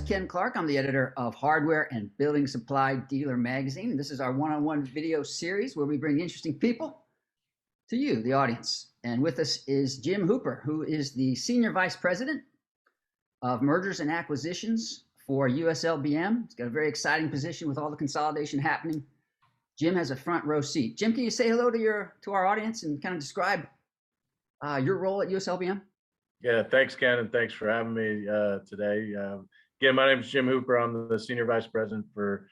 Ken Clark. I'm the editor of Hardware and Building Supply Dealer magazine. This is our one-on-one video series where we bring interesting people to you, the audience. And with us is Jim Hooper, who is the Senior Vice President of Mergers and Acquisitions for US LBM. He's got a very exciting position with all the consolidation happening. Jim has a front row seat. Jim, can you say hello to our audience and kind of describe your role at US LBM? Yeah, thanks, Ken, and thanks for having me today. Again, my name is Jim Hooper. I'm the Senior Vice President for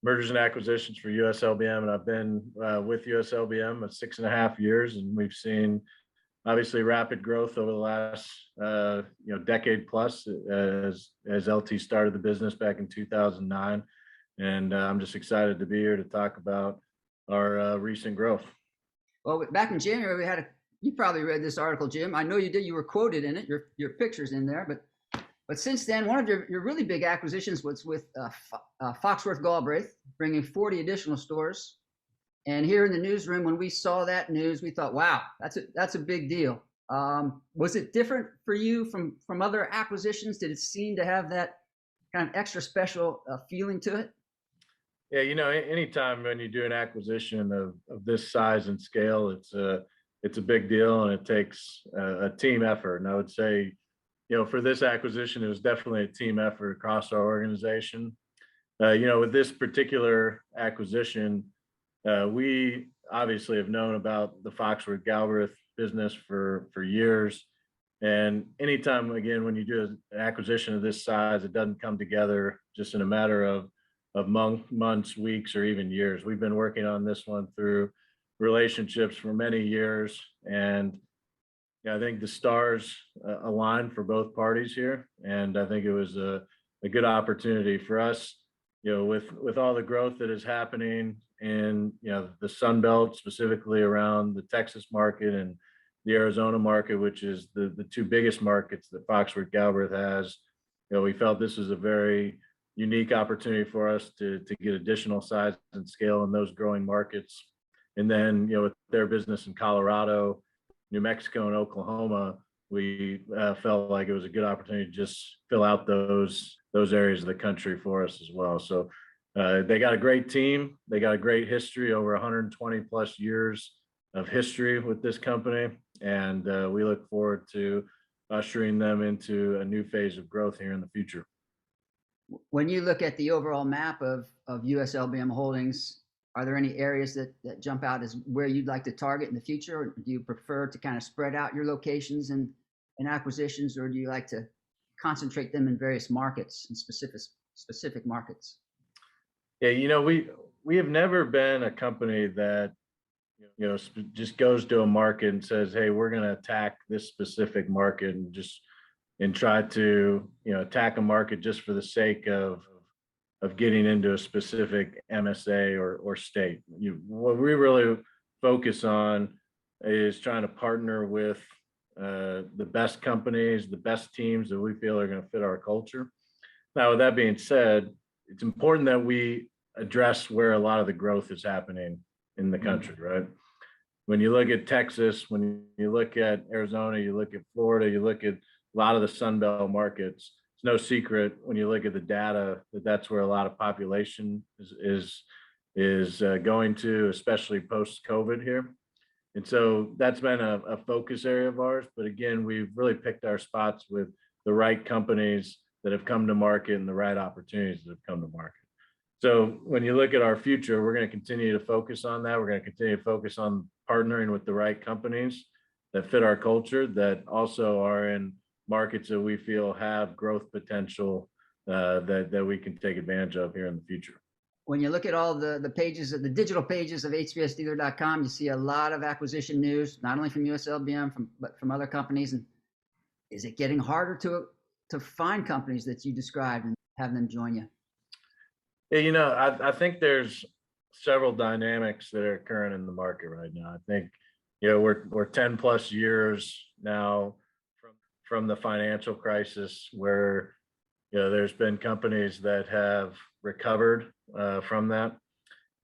Mergers and Acquisitions for US LBM, and I've been with US LBM 6.5 years, and we've seen obviously rapid growth over the last decade plus as LT started the business back in 2009, and I'm just excited to be here to talk about our recent growth. Well, back in January, you probably read this article, Jim. I know you did. You were quoted in it. Your picture's in there. But since then, one of your really big acquisitions was with Foxworth Galbraith, bringing 40 additional stores. And here in the newsroom, when we saw that news, we thought, wow, that's a big deal. Was it different for you from other acquisitions? Did it seem to have that kind of extra special feeling to it? Yeah, anytime when you do an acquisition of this size and scale, it's a big deal, and it takes a team effort. And I would say, for this acquisition, it was definitely a team effort across our organization. With this particular acquisition, we obviously have known about the Foxworth Galbraith business for years. And anytime, again, when you do an acquisition of this size, it doesn't come together just in a matter of months, weeks, or even years. We've been working on this one through relationships for many years, and I think the stars aligned for both parties here, and I think it was a good opportunity for us, with all the growth that is happening in the Sun Belt, specifically around the Texas market and the Arizona market, which is the two biggest markets that Foxworth Galbraith has. We felt this was a very unique opportunity for us to get additional size and scale in those growing markets. And then, with their business in Colorado, New Mexico, and Oklahoma, we felt like it was a good opportunity to just fill out those areas of the country for us as well. So they got a great team. They got a great history, over 120 plus years of history with this company. And we look forward to ushering them into a new phase of growth here in the future. When you look at the overall map of US LBM Holdings, are there any areas that jump out as where you'd like to target in the future? Or do you prefer to kind of spread out your locations and acquisitions, or do you like to concentrate them in various markets and specific markets? Yeah, we have never been a company that just goes to a market and says, hey, we're going to attack this specific market and try to attack a market just for the sake of getting into a specific MSA or state. What we really focus on is trying to partner with the best companies, the best teams that we feel are going to fit our culture. Now, with that being said, it's important that we address where a lot of the growth is happening in the country, right? When you look at Texas, when you look at Arizona, you look at Florida, you look at a lot of the Sun Belt markets, it's no secret when you look at the data that's where a lot of population is going to, especially post-COVID here. And so that's been a focus area of ours. But again, we've really picked our spots with the right companies that have come to market and the right opportunities that have come to market. So when you look at our future, we're going to continue to focus on that. We're going to continue to focus on partnering with the right companies that fit our culture, that also are in markets that we feel have growth potential that we can take advantage of here in the future. When you look at all the pages of the digital pages of HBSDealer.com, you see a lot of acquisition news, not only from US LBM, but from other companies. And is it getting harder to find companies that you described and have them join you? Yeah, I think there's several dynamics that are occurring in the market right now. I think we're 10 plus years now from the financial crisis, where there's been companies that have recovered from that.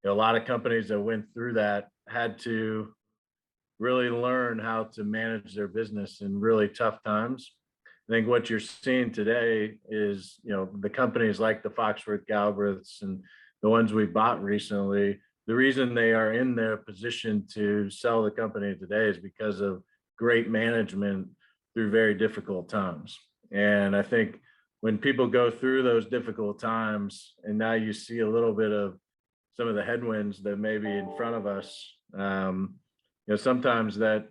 A lot of companies that went through that had to really learn how to manage their business in really tough times. I think what you're seeing today is, the companies like the Foxworth Galbraiths and the ones we bought recently, the reason they are in their position to sell the company today is because of great management through very difficult times. And I think when people go through those difficult times, and now you see a little bit of some of the headwinds that may be in front of us, sometimes that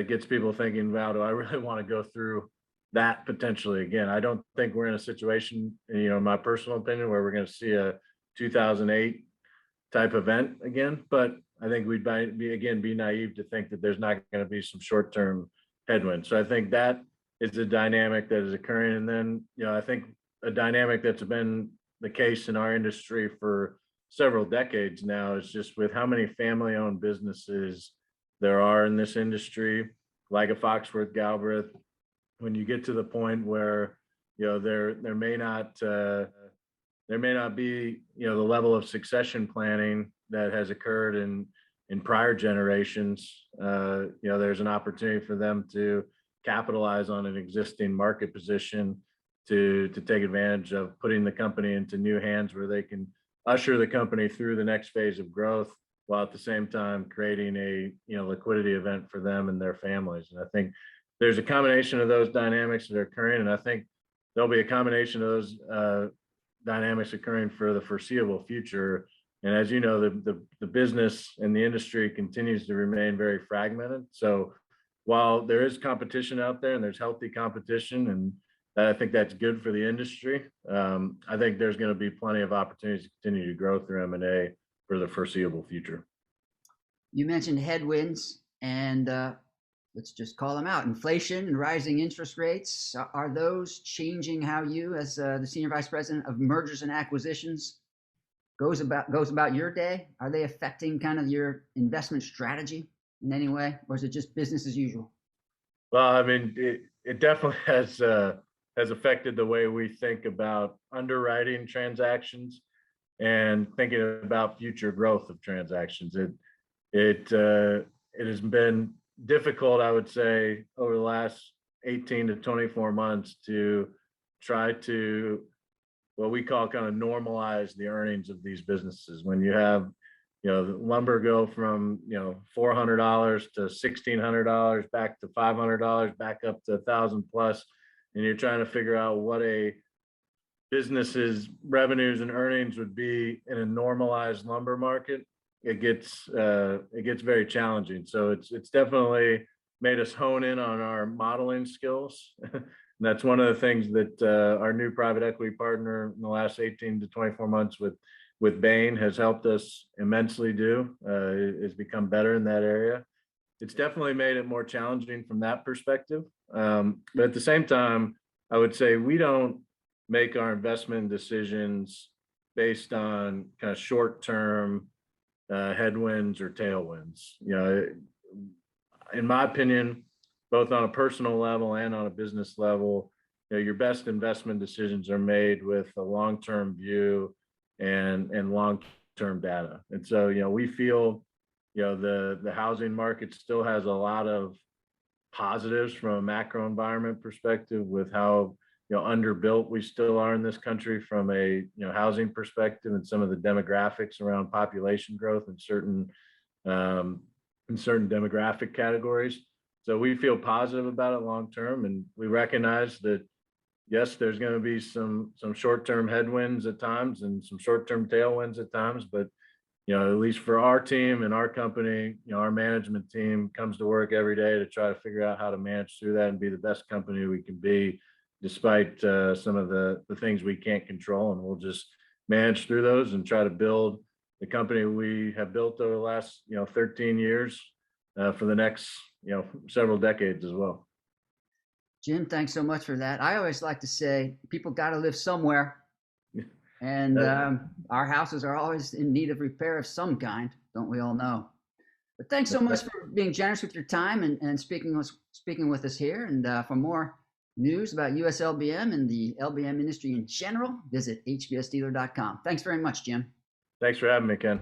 gets people thinking, wow, do I really want to go through that potentially again? I don't think we're in a situation, in my personal opinion, where we're going to see a 2008 type event again. But I think we'd be naive to think that there's not going to be some short-term headwinds. So I think that is a dynamic that is occurring. And then, I think a dynamic that's been the case in our industry for several decades now is just with how many family-owned businesses there are in this industry, like a Foxworth Galbraith. When you get to the point where there may not be the level of succession planning that has occurred in prior generations, there's an opportunity for them to capitalize on an existing market position to take advantage of putting the company into new hands where they can usher the company through the next phase of growth, while at the same time creating a liquidity event for them and their families. And I think there's a combination of those dynamics that are occurring, and I think there'll be a combination of those dynamics occurring for the foreseeable future. And as you know, the business and the industry continues to remain very fragmented. So while there is competition out there and there's healthy competition, and I think that's good for the industry, I think there's going to be plenty of opportunities to continue to grow through M&A for the foreseeable future. You mentioned headwinds, and let's just call them out. Inflation and rising interest rates. Are those changing how you, as the Senior Vice President of Mergers and Acquisitions, goes about your day? Are they affecting kind of your investment strategy in any way, or is it just business as usual? Well, I mean, it definitely has affected the way we think about underwriting transactions and thinking about future growth of transactions. It has been difficult, I would say, over the last 18 to 24 months to try to what we call kind of normalize the earnings of these businesses. When you have the lumber go from $400 to $1,600, back to $500, back up to $1,000 plus, and you're trying to figure out what a business's revenues and earnings would be in a normalized lumber market, it gets very challenging. So it's definitely made us hone in on our modeling skills. And that's one of the things that our new private equity partner in the last 18 to 24 months with Bain has helped us immensely do, is become better in that area. It's definitely made it more challenging from that perspective. But at the same time, I would say we don't make our investment decisions based on kind of short-term headwinds or tailwinds. In my opinion, both on a personal level and on a business level, your best investment decisions are made with a long-term view and long-term data. And so, we feel, the housing market still has a lot of positives from a macro environment perspective with how, underbuilt we still are in this country from a, housing perspective, and some of the demographics around population growth in certain demographic categories. So we feel positive about it long term, and we recognize that yes, there's going to be some short-term headwinds at times and some short-term tailwinds at times, but at least for our team and our company, our management team comes to work every day to try to figure out how to manage through that and be the best company we can be, despite some of the things we can't control. And we'll just manage through those and try to build the company we have built over the last 13 years for the next several decades as well. Jim, thanks so much for that. I always like to say people got to live somewhere, and our houses are always in need of repair of some kind, don't we all know? But thanks so much for being generous with your time and speaking with us here. And for more news about US LBM and the LBM industry in general, visit hbsdealer.com. Thanks very much, Jim. Thanks for having me, Ken.